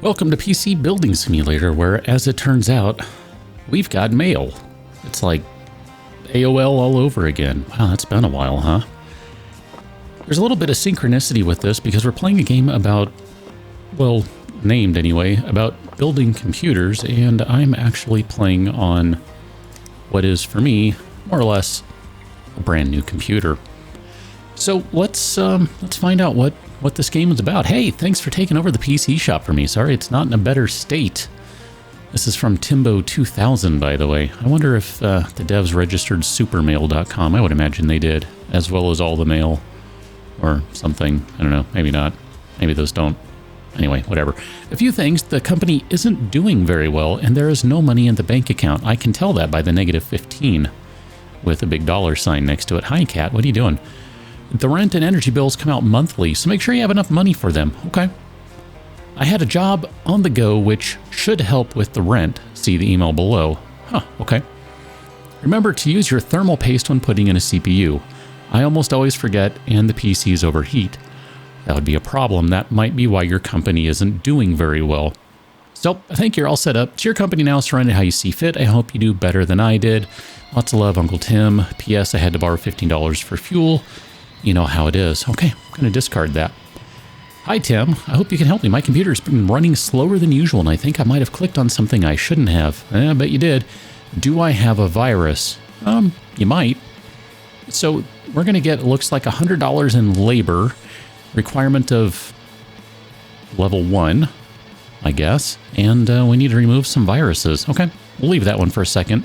Welcome to PC Building Simulator, where, as it turns out, we've got mail. It's like AOL all over again. Wow, that's been a while, huh? There's a little bit of synchronicity with this because we're playing a game about, well, named anyway, about building computers, and I'm actually playing on what is, for me, more or less a brand new computer. So let's find out what this game is about. Hey, thanks for taking over the PC shop for me. Sorry it's not in a better state. This is from Timbo 2000, by the way. I wonder if the devs registered supermail.com. I would imagine they did, as well as all the mail or something. I don't know, maybe not. Maybe those don't. Anyway, whatever. A few things. The company isn't doing very well, and there is no money in the bank account. I can tell that by the -15 with a big dollar sign next to it. Hi, Cat. What are you doing? The rent and energy bills come out monthly, so make sure you have enough money for them. Okay. I had a job on the go, which should help with the rent. See the email below. Huh, okay. Remember to use your thermal paste when putting in a CPU. I almost always forget, and the PCs overheat. That would be a problem. That might be why your company isn't doing very well. So, I think you're all set up. It's your company now, so run it how you see fit. I hope you do better than I did. Lots of love, Uncle Tim. P.S. I had to borrow $15 for fuel. You know how it is. Okay, I'm going to discard that. Hi, Tim. I hope you can help me. My computer's been running slower than usual, and I think I might have clicked on something I shouldn't have. I bet you did. Do I have a virus? You might. So we're going to get, looks like $100 in labor, requirement of level 1, I guess, and we need to remove some viruses. Okay, we'll leave that one for a second.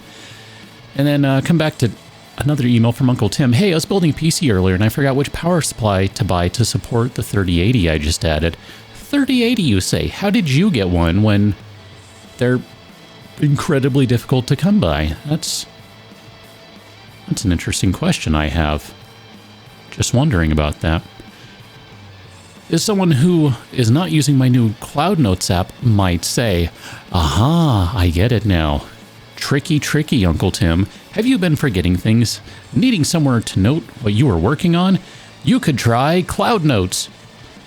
And then come back to another email from Uncle Tim. Hey, I was building a PC earlier and I forgot which power supply to buy to support the 3080 I just added. 3080, you say? How did you get one when they're incredibly difficult to come by? That's an interesting question I have. Just wondering about that. Is someone who is not using my new Cloud Notes app might say, aha, I get it now. Tricky, Uncle Tim. Have you been forgetting things? Needing somewhere to note what you were working on? You could try Cloud Notes.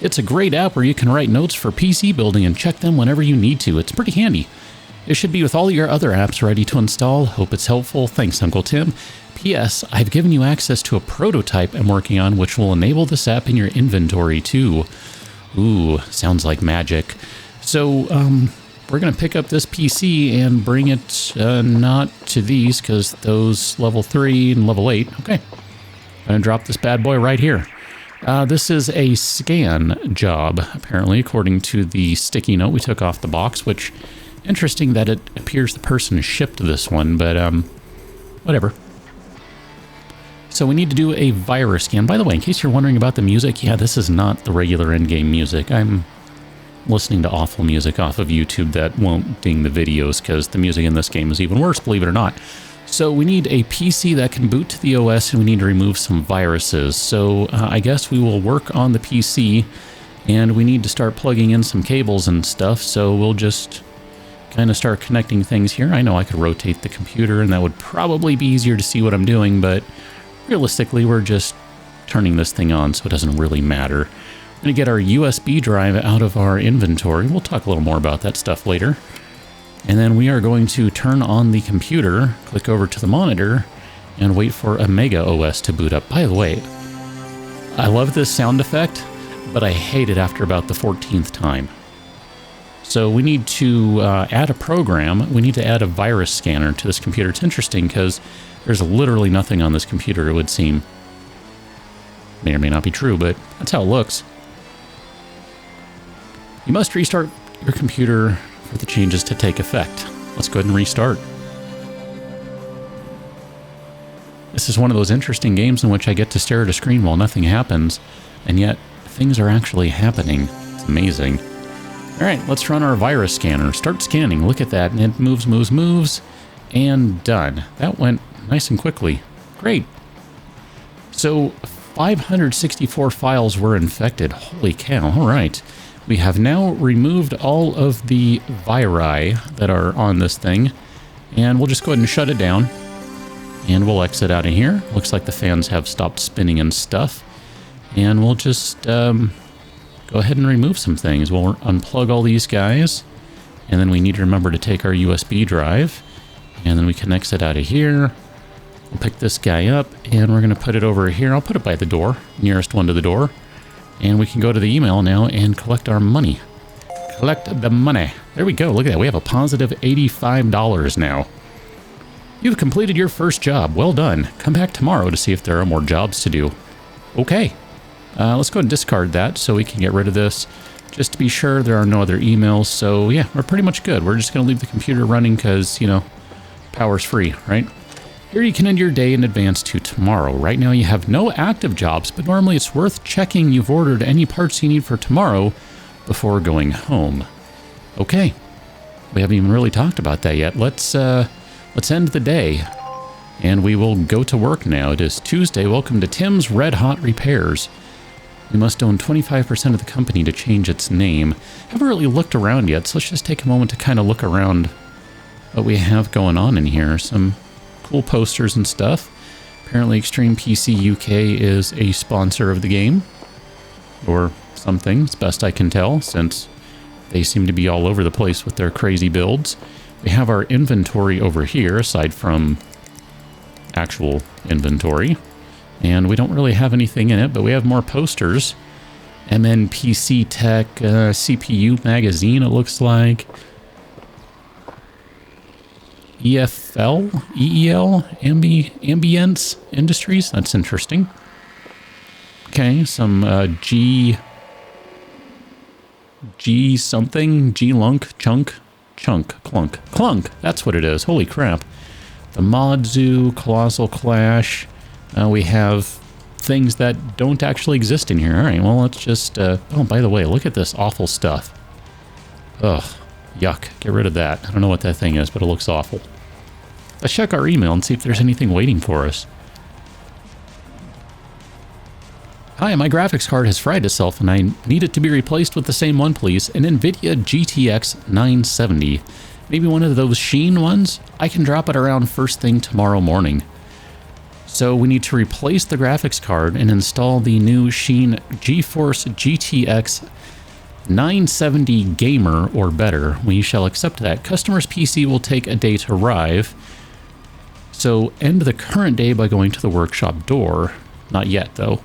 It's a great app where you can write notes for PC building and check them whenever you need to. It's pretty handy. It should be with all your other apps ready to install. Hope it's helpful. Thanks, Uncle Tim. P.S. I've given you access to a prototype I'm working on which will enable this app in your inventory too. Ooh, sounds like magic. So, we're going to pick up this PC and bring it not to these because those level 3 and level 8. Okay. I'm going to drop this bad boy right here. This is a scan job, apparently, according to the sticky note we took off the box, which, interesting that it appears the person shipped this one, but whatever. So we need to do a virus scan. By the way, in case you're wondering about the music, yeah, this is not the regular in-game music. I'm listening to awful music off of YouTube that won't ding the videos because the music in this game is even worse, believe it or not. So we need a PC that can boot to the OS and we need to remove some viruses. So I guess we will work on the PC and we need to start plugging in some cables and stuff. So we'll just kind of start connecting things here. I know I could rotate the computer and that would probably be easier to see what I'm doing, but realistically we're just turning this thing on so it doesn't really matter. We're going to get our USB drive out of our inventory. We'll talk a little more about that stuff later. And then we are going to turn on the computer, click over to the monitor, and wait for Omega OS to boot up. By the way, I love this sound effect, but I hate it after about the 14th time. So we need to add a program. We need to add a virus scanner to this computer. It's interesting because there's literally nothing on this computer, it would seem. May or may not be true, but that's how it looks. You must restart your computer for the changes to take effect. Let's go ahead and restart. This is one of those interesting games in which I get to stare at a screen while nothing happens, and yet things are actually happening. It's amazing. All right, let's run our virus scanner. Start scanning. Look at that. And it moves, and done. That went nice and quickly. Great. So 564 files were infected. Holy cow. All right. We have now removed all of the viri that are on this thing, and we'll just go ahead and shut it down, and we'll exit out of here. Looks like the fans have stopped spinning and stuff, and we'll just go ahead and remove some things. We'll unplug all these guys, and then we need to remember to take our USB drive, and then we can exit out of here. We'll pick this guy up, and we're going to put it over here. I'll put it by the door, nearest one to the door, and we can go to the email now and collect our money. Collect the money. There we go. Look at that. We have a positive $85 now. You've completed your first job. Well done. Come back tomorrow to see if there are more jobs to do. Okay. Let's go and discard that so we can get rid of this. Just to be sure there are no other emails. So yeah, we're pretty much good. We're just going to leave the computer running because, you know, power's free, right? Here you can end your day in advance to tomorrow. Right now you have no active jobs, but normally it's worth checking you've ordered any parts you need for tomorrow before going home. Okay. We haven't even really talked about that yet. Let's end the day, and we will go to work now. It is Tuesday. Welcome to Tim's Red Hot Repairs. We must own 25% of the company to change its name. Haven't really looked around yet, so let's just take a moment to kind of look around what we have going on in here. Some cool posters and stuff. Apparently Extreme PC UK is a sponsor of the game, or something, as best I can tell, since they seem to be all over the place with their crazy builds. We have our inventory over here, aside from actual inventory. And we don't really have anything in it, but we have more posters. MNPC Tech, CPU Magazine, it looks like. EEL, Ambience Industries, that's interesting. Okay, some G something, G-Lunk, Clunk, that's what it is, holy crap. The Mod Zoo, Colossal Clash, we have things that don't actually exist in here. Alright, well let's just, oh by the way, look at this awful stuff. Ugh, yuck, get rid of that. I don't know what that thing is, but it looks awful. Let's check our email and see if there's anything waiting for us. Hi, my graphics card has fried itself and I need it to be replaced with the same one, please. An NVIDIA GTX 970. Maybe one of those Sheen ones? I can drop it around first thing tomorrow morning. So we need to replace the graphics card and install the new Sheen GeForce GTX 970 Gamer or better. We shall accept that. Customer's PC will take a day to arrive. So end the current day by going to the workshop door. Not yet, though.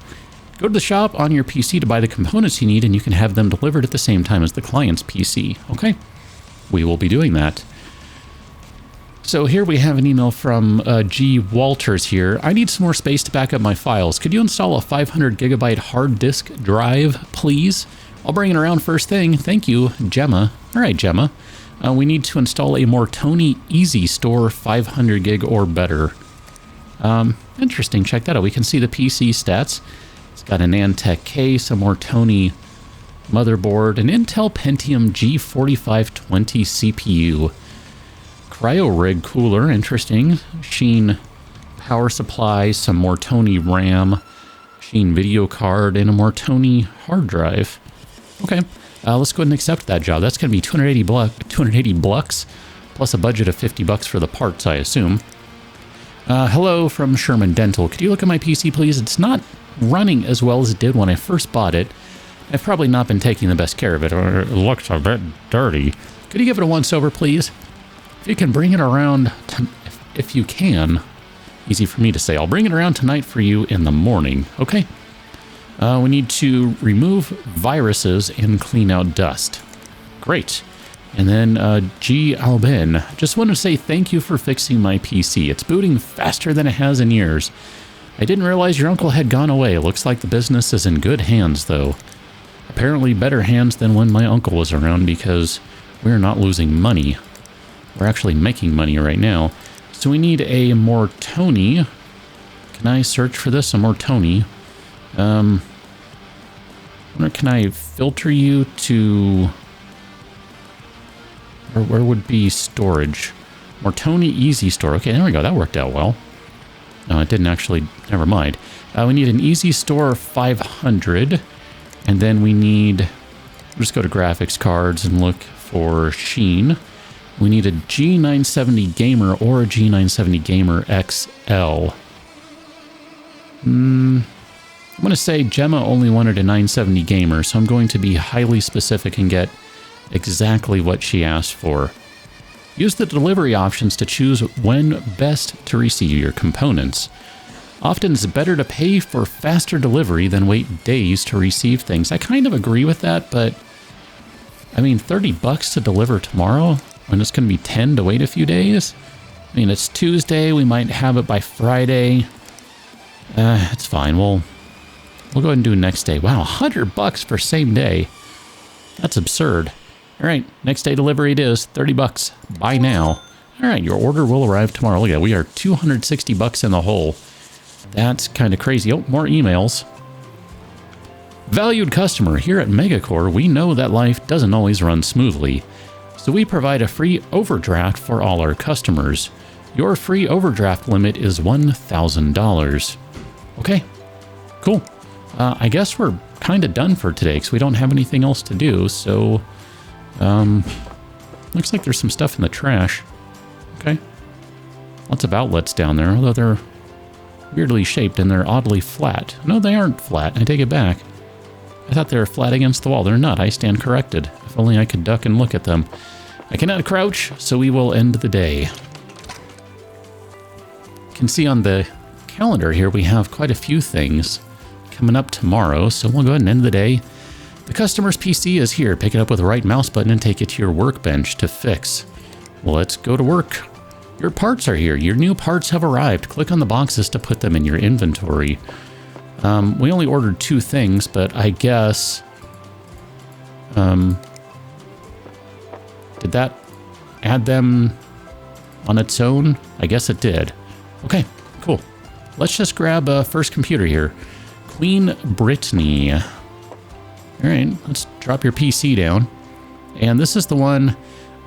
Go to the shop on your PC to buy the components you need, and you can have them delivered at the same time as the client's PC. Okay, we will be doing that. So here we have an email from G. Walters here. I need some more space to back up my files. Could you install a 500 gigabyte hard disk drive, please? I'll bring it around first thing. Thank you, Gemma. All right, Gemma. We need to install a Mortoni Easy Store 500 gig or better. Interesting. Check that out. We can see the PC stats. It's got an Antec case, a Mortoni motherboard, an Intel Pentium G4520 CPU, cryo rig cooler, interesting, Sheen power supply, some Mortoni RAM, Sheen video card, and a Mortoni hard drive. Okay, let's go ahead and accept that job. That's going to be 280 bucks, plus a budget of $50 for the parts, I assume. Hello from Sherman Dental. Could you look at my PC, please? It's not running as well as it did when I first bought it. I've probably not been taking the best care of it, or it looks a bit dirty. Could you give it a once-over, please? If you can bring it around, if you can, easy for me to say, I'll bring it around tonight for you in the morning, okay? We need to remove viruses and clean out dust. Great. And then G. Albin, just want to say thank you for fixing my PC. It's booting faster than it has in years. I didn't realize your uncle had gone away. Looks like the business is in good hands, though. Apparently better hands than when my uncle was around, because we're not losing money. We're actually making money right now. So we need a Mortoni. Can I search for this? A Mortoni. Can I filter you to... Or where would be storage? Mortoni Easy Store. Okay, there we go. That worked out well. No, it didn't actually. Never mind. We need an Easy Store 500. And then we need... Just go to graphics cards and look for Sheen. We need a G970 Gamer or a G970 Gamer XL. I'm going to say Gemma only wanted a 970 gamer, so I'm going to be highly specific and get exactly what she asked for. Use the delivery options to choose when best to receive your components. Often it's better to pay for faster delivery than wait days to receive things. I kind of agree with that, but I mean, $30 to deliver tomorrow when it's going to be 10 to wait a few days? I mean, it's Tuesday. We might have it by Friday. It's fine. We'll go ahead and do next day. Wow, $100 for same day. That's absurd. All right, next day delivery it is. $30. Buy now. All right, your order will arrive tomorrow. Look at that. We are $260 in the hole. That's kind of crazy. Oh, more emails. Valued customer, here at Megacore, we know that life doesn't always run smoothly. So we provide a free overdraft for all our customers. Your free overdraft limit is $1,000. Okay, cool. I guess we're kind of done for today because we don't have anything else to do. So, looks like there's some stuff in the trash. Okay. Lots of outlets down there, although they're weirdly shaped and they're oddly flat. No, they aren't flat. I take it back. I thought they were flat against the wall. They're not. I stand corrected. If only I could duck and look at them. I cannot crouch, so we will end the day. You can see on the calendar here we have quite a few things coming up tomorrow, so we'll go ahead and end the day. The customer's PC is here. Pick it up with the right mouse button and take it to your workbench to fix. Let's go to work. Your parts are here. Your new parts have arrived. Click on the boxes to put them in your inventory. We only ordered 2 things, but I guess... did that add them on its own? I guess it did. Okay, cool. Let's just grab a first computer here. Queen Brittany. All right, let's drop your PC down. And this is the one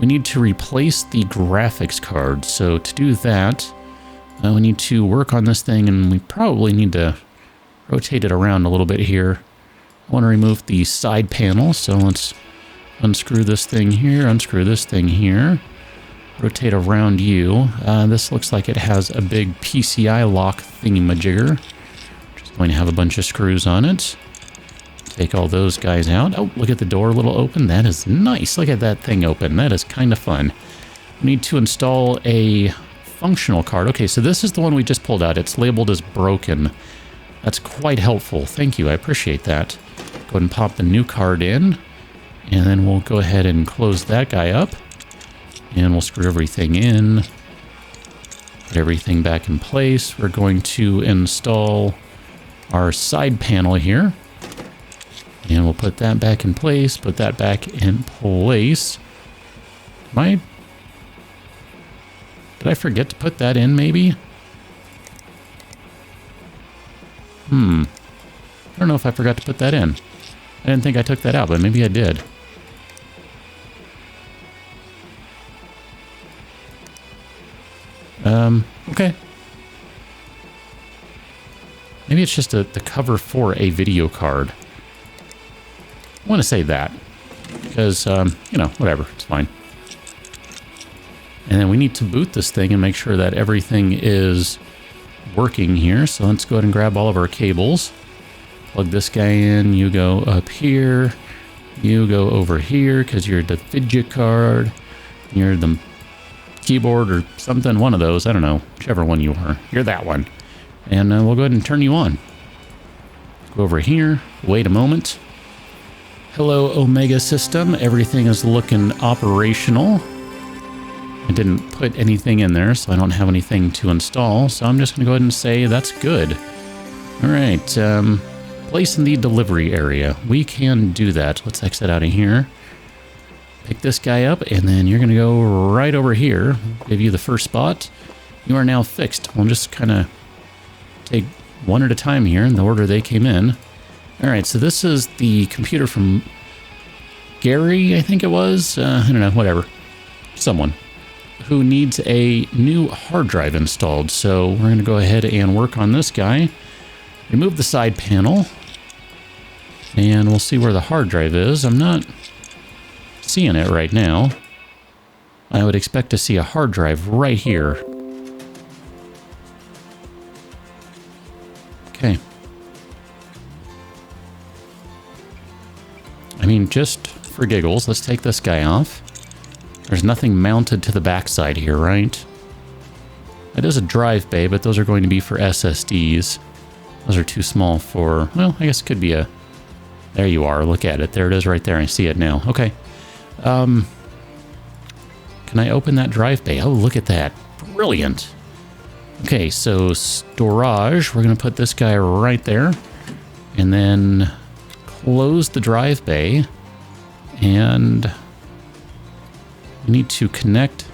we need to replace the graphics card. So to do that, we need to work on this thing, and we probably need to rotate it around a little bit here. I want to remove the side panel, so let's unscrew this thing here, unscrew this thing here, rotate around you. This looks like it has a big PCI lock thingy-majigger. Just going to have a bunch of screws on it. Take all those guys out. Oh, look at the door a little open. That is nice. Look at that thing open. That is kind of fun. We need to install a functional card. Okay, so this is the one we just pulled out. It's labeled as broken. That's quite helpful. Thank you. I appreciate that. Go ahead and pop the new card in. And then we'll go ahead and close that guy up. And we'll screw everything in. Put everything back in place. We're going to install our side panel here. And we'll put that back in place. Put that back in place. Did I forget to put that in, maybe? I don't know if I forgot to put that in. I didn't think I took that out, but maybe I did. Okay. Maybe it's just the cover for a video card. I want to say that. Because, you know, whatever. It's fine. And then we need to boot this thing and make sure that everything is working here. So let's go ahead and grab all of our cables. Plug this guy in. You go up here. You go over here because you're the fidget card. You're the keyboard or something. One of those. I don't know. Whichever one you are. You're that one. And we'll go ahead and turn you on. Go over here. Wait a moment. Hello, Omega system. Everything is looking operational. I didn't put anything in there, so I don't have anything to install. So I'm just going to go ahead and say that's good. All right. Place in the delivery area. We can do that. Let's exit out of here. Pick this guy up, and then you're going to go right over here. Give you the first spot. You are now fixed. We'll just kind of take one at a time here in the order they came in. All right, so this is the computer from Gary, I think it was. I don't know, whatever. Someone who needs a new hard drive installed. So we're going to go ahead and work on this guy. Remove the side panel. And we'll see where the hard drive is. I'm not seeing it right now. I would expect to see a hard drive right here. Okay. I mean, just for giggles, let's take this guy off. There's nothing mounted to the backside here, right? It is a drive bay, but those are going to be for SSDs. Those are too small for... Well, I guess it could be a... There you are. Look at it. There it is right there. I see it now. Okay. Can I open that drive bay? Oh, look at that. Brilliant. Okay, so storage. We're going to put this guy right there. And then close the drive bay. And we need to connect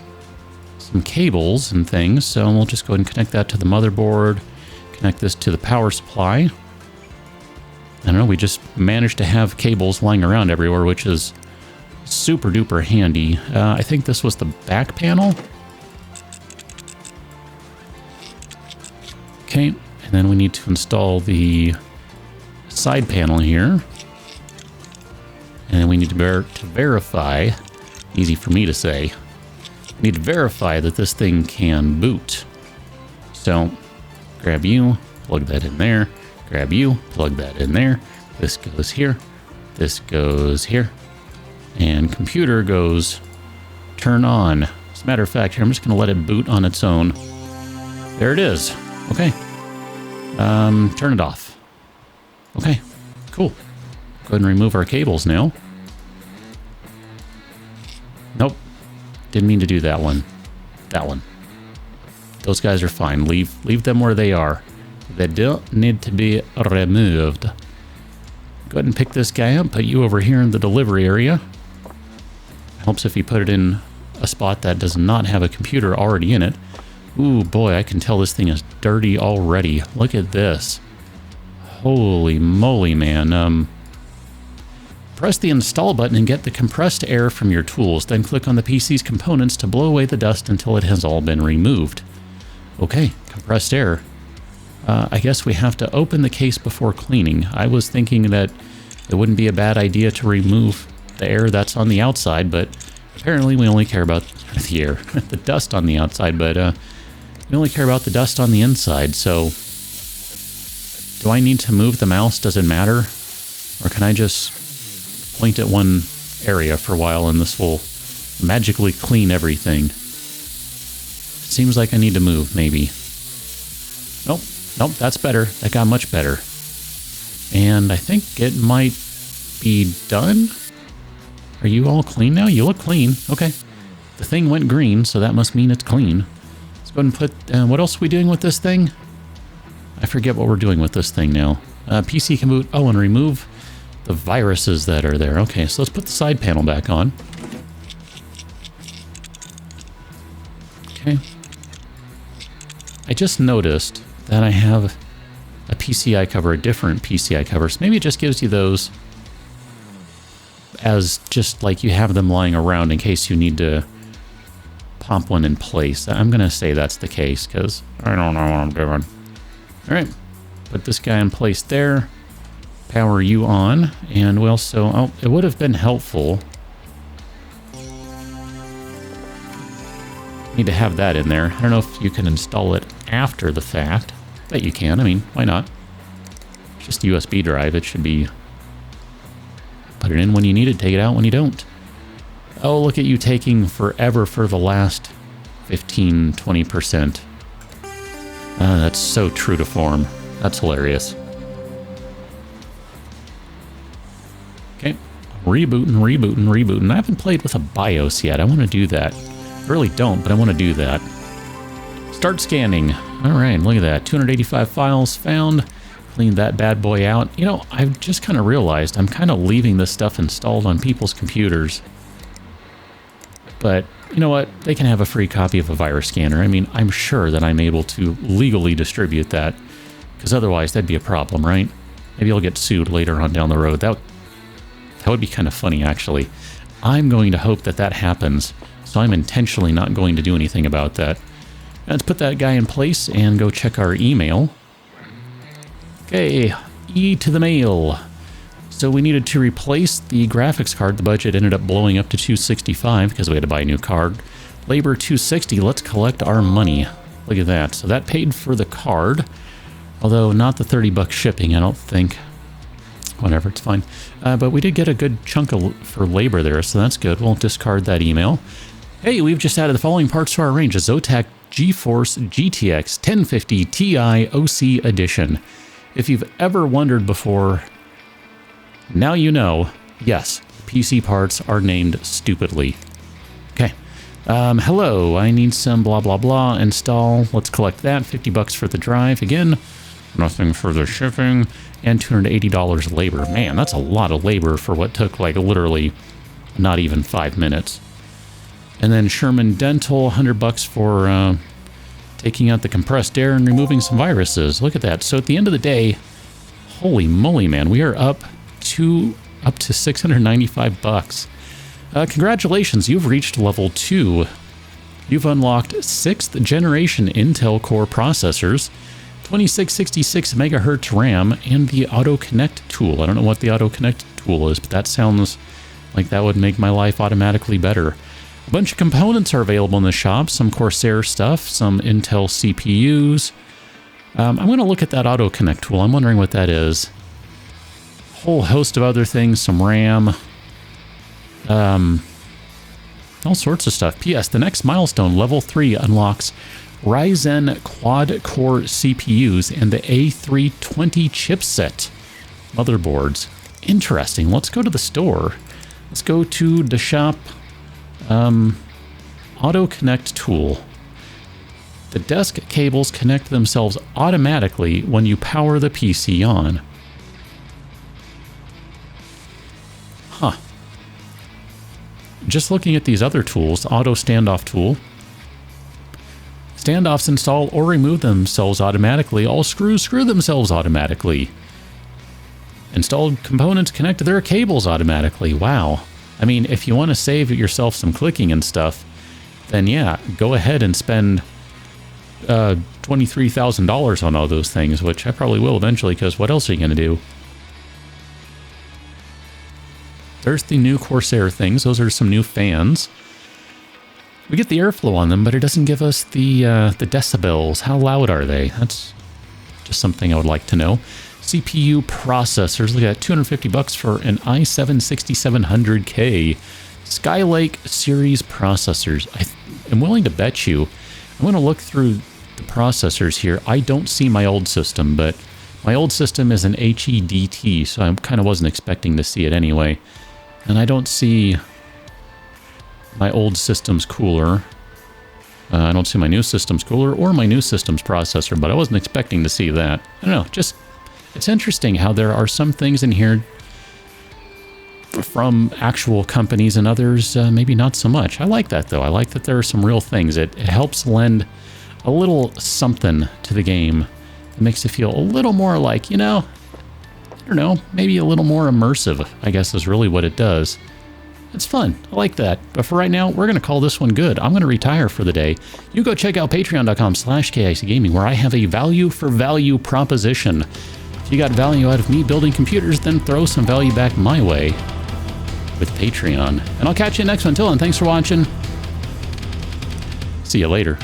some cables and things. So we'll just go ahead and connect that to the motherboard. Connect this to the power supply. I don't know, we just managed to have cables lying around everywhere, which is super duper handy. I think this was the back panel. Okay, and then we need to install the side panel here. And we need to verify, easy for me to say, we need to verify that this thing can boot. So, grab you, plug that in there. Grab you, plug that in there. This goes here. This goes here. And computer goes turn on. As a matter of fact, here, I'm just going to let it boot on its own. There it is. Okay. Turn it off. Okay, cool. Go ahead and remove our cables now. Nope. Didn't mean to do that one. That one. Those guys are fine. Leave them where they are. They don't need to be removed. Go ahead and pick this guy up, put you over here in the delivery area. Helps if you put it in a spot that does not have a computer already in it. Ooh, boy, I can tell this thing is dirty already. Look at this. Holy moly, man. Press the install button and get the compressed air from your tools. Then click on the PC's components to blow away the dust until it has all been removed. Okay, compressed air. I guess we have to open the case before cleaning. I was thinking that it wouldn't be a bad idea to remove the air that's on the outside, but apparently we only care about the air, the dust on the outside, but we only care about the dust on the inside. So do I need to move the mouse? Does it matter? Or can I just point at one area for a while and this will magically clean everything? Seems like I need to move, maybe. Nope. Nope, that's better. That got much better. And I think it might be done. Are you all clean now? You look clean. Okay. The thing went green, so that must mean it's clean. Let's go ahead and put... what else are we doing with this thing? I forget what we're doing with this thing now. PC can boot... Oh, and remove the viruses that are there. Okay, so let's put the side panel back on. Okay. I just noticed that I have a PCI cover, a different PCI cover. So maybe it just gives you those as just like you have them lying around in case you need to pop one in place. I'm going to say that's the case because I don't know what I'm doing. All right, put this guy in place there. Power you on. And we also, oh, it would have been helpful. Need to have that in there. I don't know if you can install it after the fact. Bet you can. I mean, why not? It's just a USB drive. It should be... Put it in when you need it, take it out when you don't. Oh, look at you taking forever for the last 15, 20%. That's so true to form. That's hilarious. Okay. Rebooting. I haven't played with a BIOS yet. I want to do that. I really don't, but I want to do that. Start scanning. All right, look at that. 285 files found. Clean that bad boy out. You know, I've just kind of realized I'm kind of leaving this stuff installed on people's computers. But you know what? They can have a free copy of a virus scanner. I mean, I'm sure that I'm able to legally distribute that. Because otherwise, that'd be a problem, right? Maybe I'll get sued later on down the road. That would be kind of funny, actually. I'm going to hope that that happens. So I'm intentionally not going to do anything about that. Let's put that guy in place and go check our email. Okay, E to the mail. So we needed to replace the graphics card. The budget ended up blowing up to $265 because we had to buy a new card. Labor $260. Let's collect our money. Look at that. So that paid for the card, although not the $30 shipping, I don't think. whatever, it's fine. But we did get a good chunk for labor there, so that's good. We'll discard that email. Hey, we've just added the following parts to our range: a Zotac GeForce GTX 1050 Ti OC Edition. If you've ever wondered before, now you know. Yes, PC parts are named stupidly. Okay. Hello, I need some blah blah blah install. Let's collect that. $50 for the drive. Again, nothing for the shipping, and $280 labor. Man, that's a lot of labor for what took like literally not even 5 minutes. And then Sherman Dental, $100 for taking out the compressed air and removing some viruses. Look at that. So at the end of the day, holy moly, man, we are up to $695. Congratulations, you've reached level 2. You've unlocked 6th generation Intel Core processors, 2666 megahertz RAM, and the Auto Connect tool. I don't know what the Auto Connect tool is, but that sounds like that would make my life automatically better. A bunch of components are available in the shop, some Corsair stuff, some Intel CPUs. I'm going to look at that Auto Connect tool. I'm wondering what that is. Whole host of other things, some RAM, all sorts of stuff. P.S. The next milestone, level 3, unlocks Ryzen quad-core CPUs and the A320 chipset motherboards. Interesting. Let's go to the store. Let's go to the shop. Auto Connect tool. The desk cables connect themselves automatically when you power the PC on. Huh. Just looking at these other tools, auto standoff tool. Standoffs install or remove themselves automatically. All screws screw themselves automatically. Installed components connect to their cables automatically. Wow. I mean, if you want to save yourself some clicking and stuff, then yeah, go ahead and spend $23,000 on all those things, which I probably will eventually, because what else are you going to do? There's the new Corsair things. Those are some new fans. We get the airflow on them, but it doesn't give us the decibels. How loud are they? That's just something I would like to know. CPU processors. Look at that, $250 for an i7-6700K Skylake series processors. I'm willing to bet you. I'm going to look through the processors here. I don't see my old system, but my old system is an HEDT, so I kind of wasn't expecting to see it anyway. And I don't see my old system's cooler. I don't see my new system's cooler or my new system's processor, but I wasn't expecting to see that. I don't know, just, it's interesting how there are some things in here from actual companies and others maybe not so much. I like that, though. I like that there are some real things. It helps lend a little something to the game. It makes it feel a little more like, you know, I don't know, maybe a little more immersive, I guess is really what it does. It's fun. I like that. But for right now, we're going to call this one good. I'm going to retire for the day. You go check out patreon.com/KICGaming, where I have a value for value proposition. If you got value out of me building computers, then throw some value back my way with Patreon. And I'll catch you next one. Until then, thanks for watching. See you later.